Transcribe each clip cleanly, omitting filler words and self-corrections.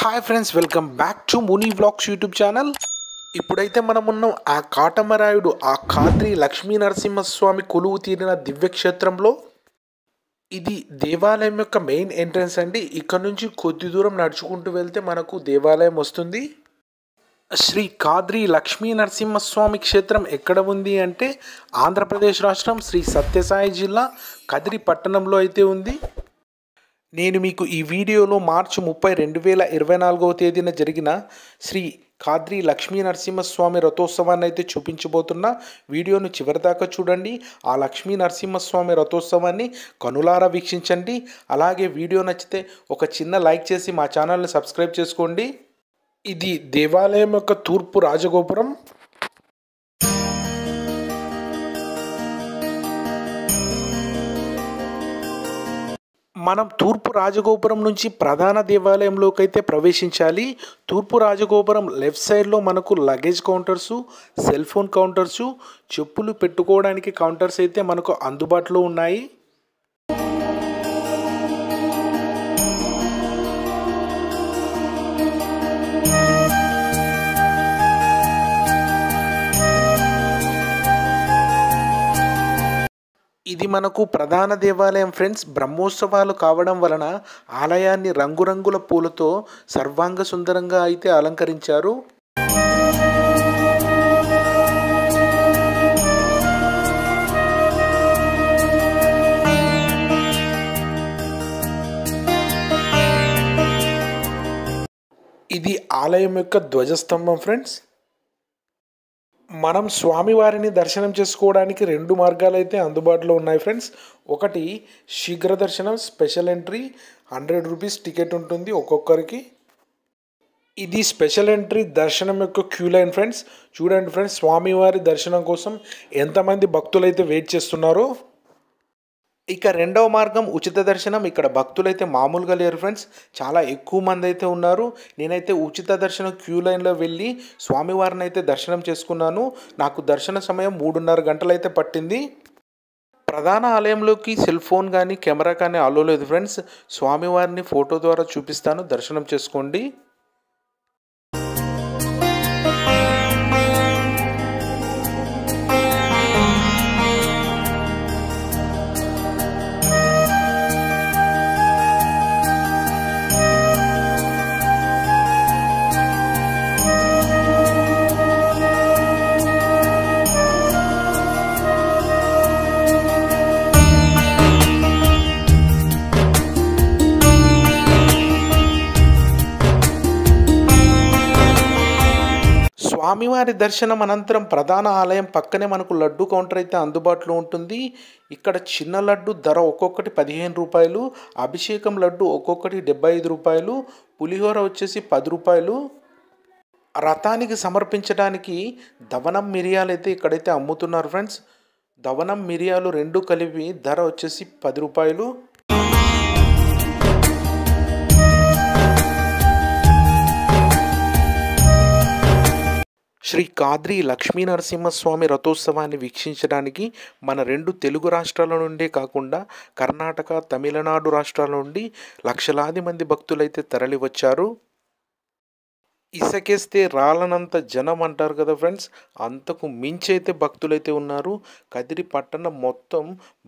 Hi friends, welcome back to Muni vlogs YouTube channel. ఇప్పుడైతే మనం ఉన్నాం ఆ కాటమరాయుడు ఆ ఖాద్రి లక్ష్మీ నరసింహస్వామి కొలువు తీరిన దివ్యక్షేత్రంలో. ఇది దేవాలయం యొక్క మెయిన్ ఎంట్రన్స్ అండి. ఇక్కడ నుంచి కొద్ది దూరం నడుచుకుంటూ వెళ్తే మనకు దేవాలయం వస్తుంది. శ్రీ ఖాద్రి లక్ష్మీ నరసింహస్వామి క్షేత్రం ఎక్కడ ఉంది అంటే ఆంధ్రప్రదేశ్ రాష్ట్రం శ్రీ సత్యసాయి జిల్లా కదిరి పట్టణంలో అయితే ఉంది. నేను మీకు ఈ వీడియోలో మార్చి 30, 2024వ తేదీన జరిగిన శ్రీ ఖాద్రి లక్ష్మీ నరసింహస్వామి రథోత్సవాన్ని అయితే చూపించబోతున్నా. వీడియోను చివరిదాకా చూడండి. ఆ లక్ష్మీ నరసింహస్వామి రథోత్సవాన్ని కనులారా వీక్షించండి. అలాగే వీడియో నచ్చితే ఒక చిన్న లైక్ చేసి మా ఛానల్ని సబ్స్క్రైబ్ చేసుకోండి. ఇది దేవాలయం యొక్క తూర్పు రాజగోపురం. మనం తూర్పు రాజగోపురం నుంచి ప్రధాన దేవాలయంలోకి అయితే ప్రవేశించాలి. తూర్పు రాజగోపురం లెఫ్ట్ సైడ్లో మనకు లగేజ్ కౌంటర్సు, సెల్ ఫోన్ కౌంటర్సు, చెప్పులు పెట్టుకోవడానికి కౌంటర్స్ అయితే మనకు అందుబాటులో ఉన్నాయి. ఇది మనకు ప్రధాన దేవాలయం ఫ్రెండ్స్. బ్రహ్మోత్సవాలు కావడం వలన ఆలయాన్ని రంగురంగుల పూలతో సర్వాంగ సుందరంగా అయితే అలంకరించారు. ఇది ఆలయం యొక్క ధ్వజస్తంభం ఫ్రెండ్స్. మనం స్వామివారిని దర్శనం చేసుకోవడానికి 2 మార్గాలు అయితే అందుబాటులో ఉన్నాయి ఫ్రెండ్స్. ఒకటి శీఘ్ర దర్శనం, స్పెషల్ ఎంట్రీ, 100 రూపీస్ టికెట్ ఉంటుంది ఒక్కొక్కరికి. ఇది స్పెషల్ ఎంట్రీ దర్శనం యొక్క క్యూ లైన్ ఫ్రెండ్స్. చూడండి ఫ్రెండ్స్, స్వామివారి దర్శనం కోసం ఎంతమంది భక్తులు అయితే వెయిట్ చేస్తున్నారో. ఇక రెండవ మార్గం ఉచిత దర్శనం. ఇక్కడ భక్తులైతే మామూలుగా లేరు ఫ్రెండ్స్, చాలా ఎక్కువ మంది అయితే ఉన్నారు. నేనైతే ఉచిత దర్శనం క్యూ లైన్లో వెళ్ళి స్వామివారిని అయితే దర్శనం చేసుకున్నాను. నాకు దర్శన సమయం 3.5 గంటలు అయితే పట్టింది. ప్రధాన ఆలయంలోకి సెల్ ఫోన్ కానీ కెమెరా కానీ అలో లేదు ఫ్రెండ్స్. స్వామివారిని ఫోటో ద్వారా చూపిస్తాను, దర్శనం చేసుకోండి. స్వామివారి దర్శనం అనంతరం ప్రధాన ఆలయం పక్కనే మనకు లడ్డు కౌంటర్ అయితే అందుబాటులో ఉంటుంది. ఇక్కడ చిన్న లడ్డు ధర ఒక్కొక్కటి 15 రూపాయలు, అభిషేకం లడ్డు ఒక్కొక్కటి 75 రూపాయలు, పులిహోర వచ్చేసి 10 రూపాయలు. రథానికి సమర్పించడానికి దవనం మిరియాలు అయితే ఇక్కడైతే అమ్ముతున్నారు ఫ్రెండ్స్. దవనం మిరియాలు 2 కలిపి ధర వచ్చేసి 10 రూపాయలు. శ్రీ ఖాద్రి లక్ష్మీ నరసింహస్వామి రథోత్సవాన్ని వీక్షించడానికి మన 2 తెలుగు రాష్ట్రాల నుండే కాకుండా కర్ణాటక, తమిళనాడు రాష్ట్రాల నుండి లక్షలాది మంది భక్తులైతే తరలి వచ్చారు. ఇసకేస్తే రాలనంత జనం అంటారు కదా ఫ్రెండ్స్, అంతకు మించి అయితే భక్తులైతే ఉన్నారు. కదిరి పట్టణం మొత్తం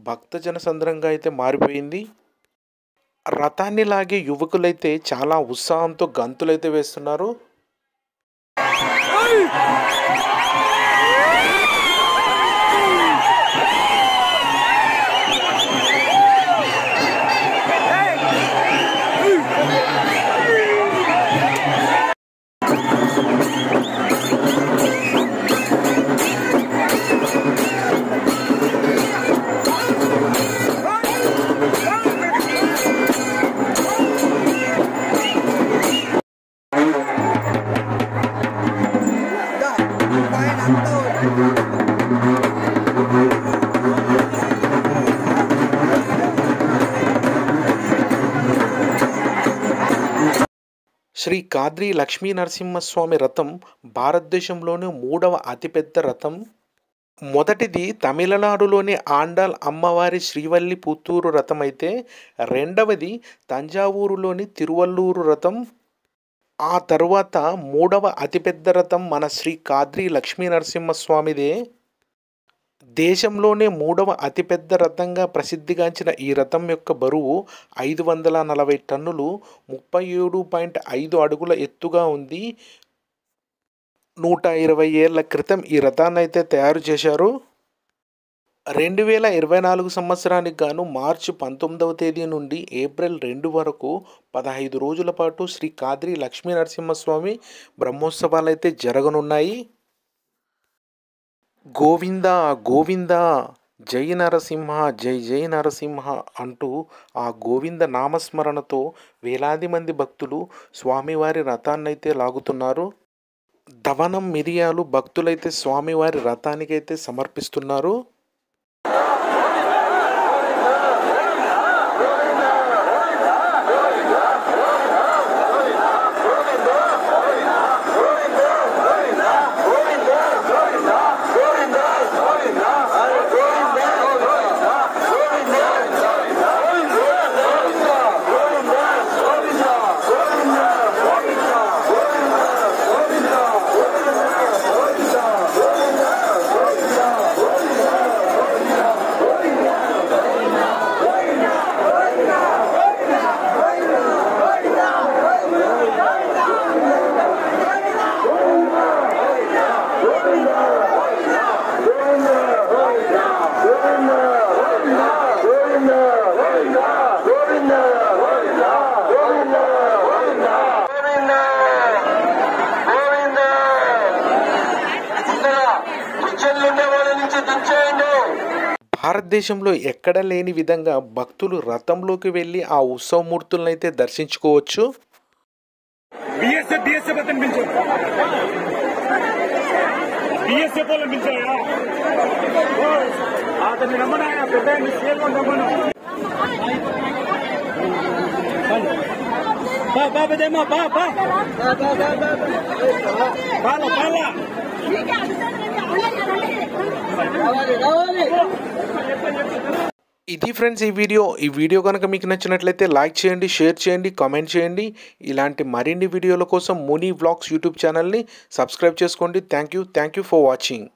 భక్తజన సంద్రంగా అయితే మారిపోయింది. రథాన్ని లాగే యువకులైతే చాలా ఉత్సాహంతో గంతులైతే వేస్తున్నారు. శ్రీ కాద్రి లక్ష్మీ నరసింహస్వామి రథం భారతదేశంలోని 3వ అతిపెద్ద రథం. మొదటిది తమిళనాడులోని ఆండాల్ అమ్మవారి శ్రీవల్లి పుత్తూరు రథం అయితే, రెండవది తంజావూరులోని తిరువల్లూరు రథం. ఆ తరువాత 3వ అతిపెద్ద రథం మన శ్రీ కాద్రి లక్ష్మీ నరసింహస్వామిదే. దేశంలోనే 3వ అతిపెద్ద రథంగా ప్రసిద్ధిగాంచిన ఈ రథం యొక్క బరువు 540 టన్నులు, 37.5 అడుగుల ఎత్తుగా ఉంది. 120 ఏళ్ల క్రితం ఈ రథాన్ని అయితే తయారు చేశారు. 2024 సంవత్సరానికి గాను మార్చి 19వ తేదీ నుండి ఏప్రిల్ 2 వరకు 15 రోజుల పాటు శ్రీ కాద్రి లక్ష్మీ నరసింహస్వామి బ్రహ్మోత్సవాలు అయితే జరగనున్నాయి. గోవింద గోవింద జై నరసింహ జై జై నరసింహ అంటూ ఆ గోవింద నామస్మరణతో వేలాది మంది భక్తులు స్వామివారి రథాన్నైతే లాగుతున్నారు. దవనం మిరియాలు భక్తులైతే స్వామివారి రథానికైతే సమర్పిస్తున్నారు. భారతదేశంలో ఎక్కడ లేని విధంగా భక్తులు రథంలోకి వెళ్ళి ఆ ఉత్సవమూర్తులను అయితే దర్శించుకోవచ్చు. ఇది ఫ్రెండ్స్ ఈ వీడియో కనుక మీకు నచ్చినట్లయితే లైక్ చేయండి, షేర్ చేయండి, కామెంట్ చేయండి. ఇలాంటి మరిన్ని వీడియోల కోసం ముని వ్లాగ్స్ యూట్యూబ్ ఛానల్ని సబ్స్క్రైబ్ చేసుకోండి. Thank you for watching.